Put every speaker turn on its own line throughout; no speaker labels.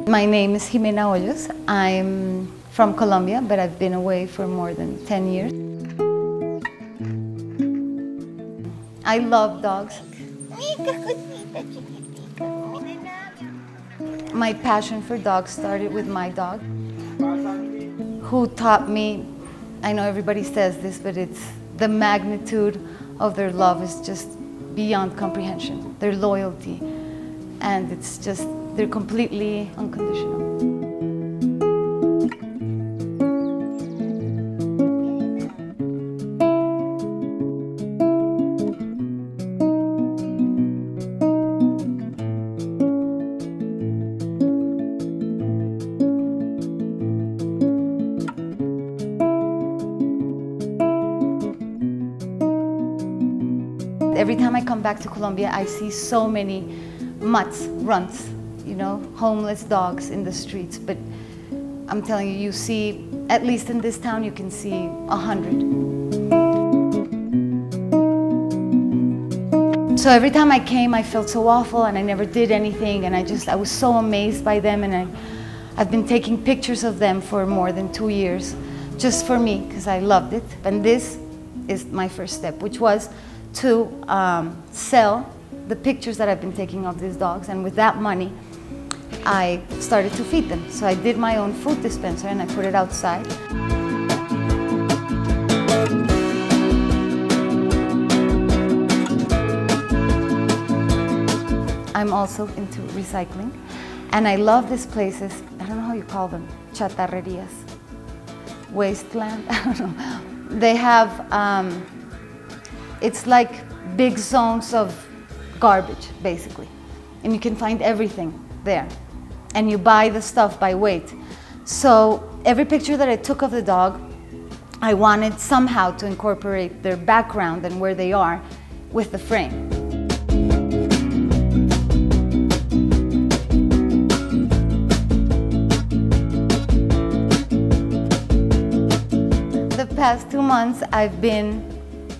My name is Jimena Hoyos. I'm from Colombia, but I've been away for more than 10 years. I love dogs. My passion for dogs started with my dog, who taught me, I know everybody says this, but it's the magnitude of their love is just beyond comprehension, their loyalty, and it's just, they're completely unconditional. Every time I come back to Colombia, I see so many mutts, runts, you know, homeless dogs in the streets. But I'm telling you, you see, at least in this town, you can see 100. So every time I came, I felt so awful and I never did anything, and I was so amazed by them, and I've been taking pictures of them for more than 2 years, just for me, because I loved it. And this is my first step, which was to sell the pictures that I've been taking of these dogs, and with that money I started to feed them. So I did my own food dispenser and I put it outside. I'm also into recycling, and I love these places. I don't know how you call them, chatarrerías, wasteland, I don't know. They have it's like big zones of garbage, basically. And you can find everything there. And you buy the stuff by weight. So every picture that I took of the dog, I wanted somehow to incorporate their background and where they are with the frame. The past 2 months, I've been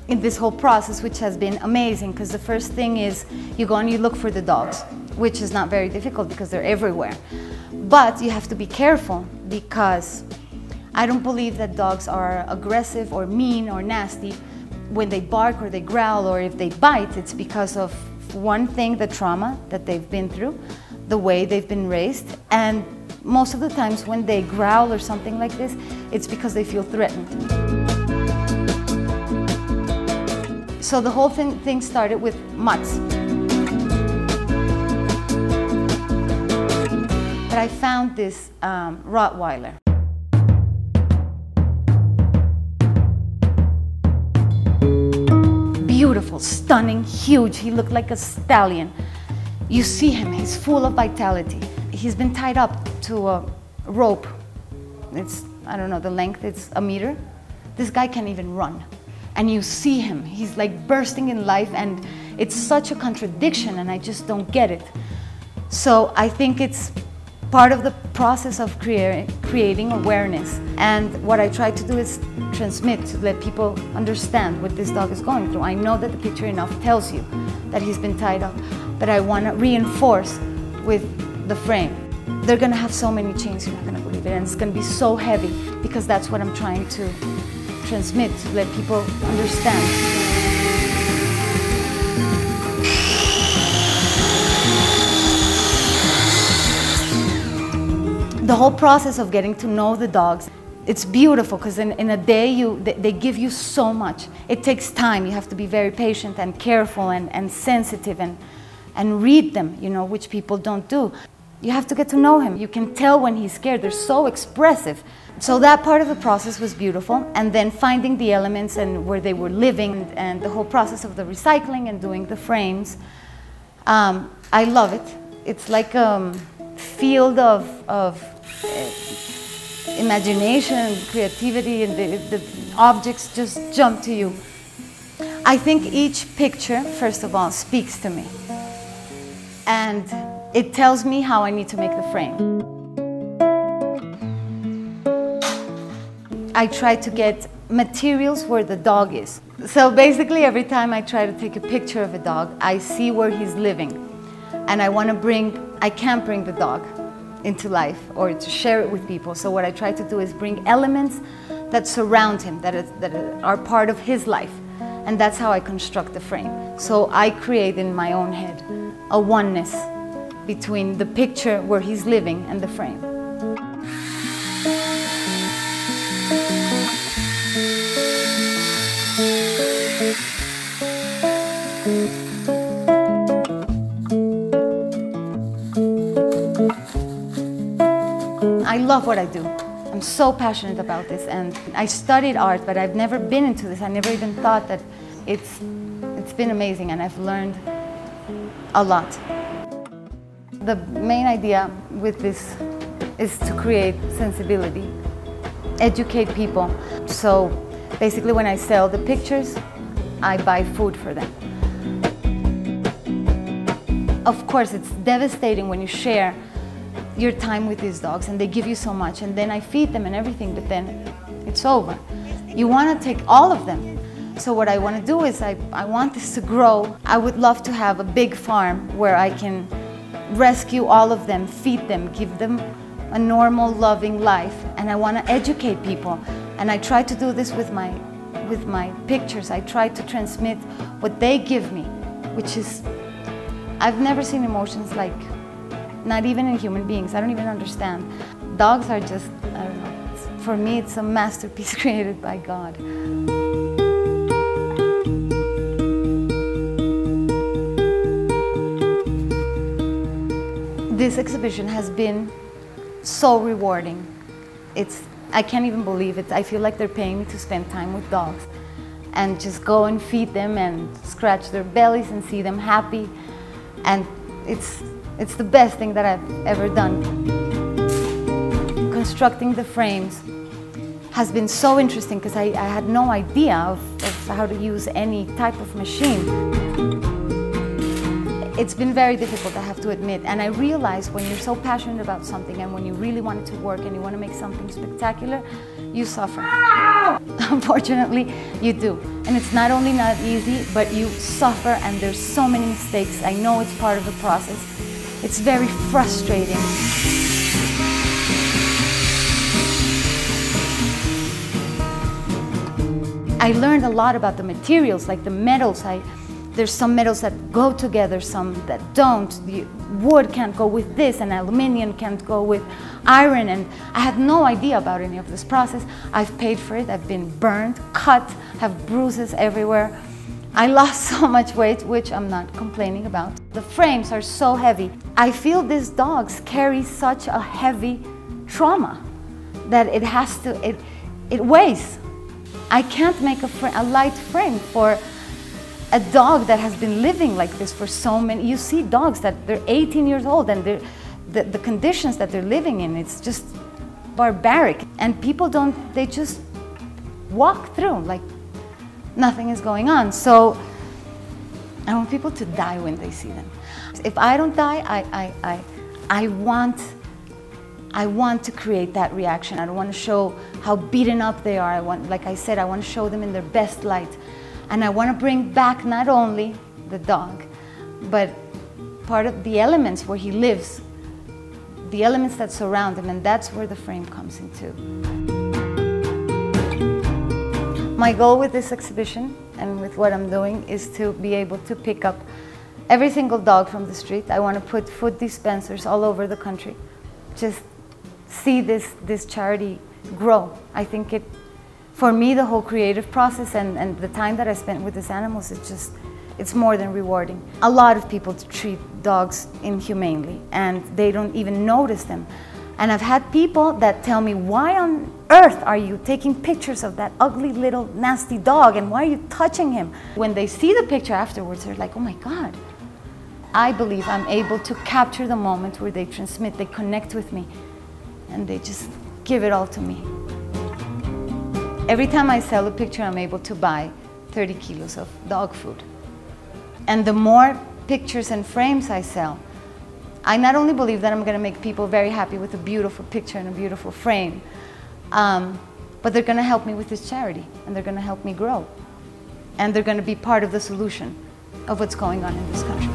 in this whole process, which has been amazing, because the first thing is you go and you look for the dogs, which is not very difficult because they're everywhere. But you have to be careful, because I don't believe that dogs are aggressive or mean or nasty. When they bark or they growl or if they bite, it's because of one thing, the trauma that they've been through, the way they've been raised, and most of the times when they growl or something like this, it's because they feel threatened. So the whole thing started with mutts. But I found this Rottweiler. Beautiful, stunning, huge. He looked like a stallion. You see him, he's full of vitality. He's been tied up to a rope. It's, I don't know, the length, it's a meter. This guy can't even run. And you see him, he's like bursting in life, and it's such a contradiction, and I just don't get it. So I think it's part of the process of creating awareness. And what I try to do is transmit, to let people understand what this dog is going through. I know that the picture enough tells you that he's been tied up, but I want to reinforce with the frame. They're going to have so many chains, you're not going to believe it, and it's going to be so heavy, because that's what I'm trying to transmit, to let people understand. The whole process of getting to know the dogs, it's beautiful, because in a day they give you so much. It takes time. You have to be very patient and careful and sensitive and read them, you know, which people don't do. You have to get to know him. You can tell when he's scared. They're so expressive. So that part of the process was beautiful, and then finding the elements and where they were living, and the whole process of the recycling and doing the frames. I love it. It's like a field of imagination, creativity, and the objects just jump to you. I think each picture, first of all, speaks to me, and it tells me how I need to make the frame. I try to get materials where the dog is. So basically, every time I try to take a picture of a dog, I see where he's living. And I can't bring the dog. into life or to share it with people. So what I try to do is bring elements that surround him, that are part of his life. And that's how I construct the frame. So I create in my own head a oneness between the picture where he's living and the frame. I love what I do. I'm so passionate about this, and I studied art, but I've never been into this. I never even thought that it's been amazing, and I've learned a lot. The main idea with this is to create sensibility, educate people. So basically when I sell the pictures, I buy food for them. Of course, it's devastating when you share your time with these dogs and they give you so much, and then I feed them and everything, but then it's over. You want to take all of them. So what I want to do is I want this to grow. I would love to have a big farm where I can rescue all of them, feed them, give them a normal, loving life. And I want to educate people. And I try to do this with my pictures. I try to transmit what they give me, which is, I've never seen emotions like, not even in human beings. I don't even understand. Dogs are just, I don't know, for me it's a masterpiece created by God. This exhibition has been so rewarding. I can't even believe it. I feel like they're paying me to spend time with dogs and just go and feed them and scratch their bellies and see them happy. And it's the best thing that I've ever done. Constructing the frames has been so interesting because I had no idea of how to use any type of machine. It's been very difficult, I have to admit, and I realized when you're so passionate about something and when you really want it to work and you want to make something spectacular, you suffer. Unfortunately, you do. And it's not only not easy, but you suffer and there's so many mistakes. I know it's part of the process. It's very frustrating. I learned a lot about the materials, like the metals. There's some metals that go together, some that don't. The wood can't go with this, and aluminum can't go with iron, and I had no idea about any of this process. I've paid for it, I've been burned, cut, have bruises everywhere. I lost so much weight, which I'm not complaining about. The frames are so heavy. I feel these dogs carry such a heavy trauma that it weighs. I can't make a light frame for a dog that has been living like this for so many. You see dogs that they're 18 years old and the conditions that they're living in, it's just barbaric. And people they just walk through like nothing is going on. So I want people to die when they see them. If I don't die, I want to create that reaction. I don't want to show how beaten up they are. Like I said, I want to show them in their best light. And I want to bring back not only the dog, but part of the elements where he lives, the elements that surround him, and that's where the frame comes into. My goal with this exhibition and with what I'm doing is to be able to pick up every single dog from the street. I want to put food dispensers all over the country. Just see this charity grow. I think for me, the whole creative process and the time that I spent with these animals, it's more than rewarding. A lot of people treat dogs inhumanely and they don't even notice them. And I've had people that tell me, why on earth are you taking pictures of that ugly little nasty dog and why are you touching him? When they see the picture afterwards, they're like, oh my God. I believe I'm able to capture the moment where they transmit, they connect with me, and they just give it all to me. Every time I sell a picture, I'm able to buy 30 kilos of dog food. And the more pictures and frames I sell, I not only believe that I'm going to make people very happy with a beautiful picture and a beautiful frame, but they're going to help me with this charity, and they're going to help me grow. And they're going to be part of the solution of what's going on in this country.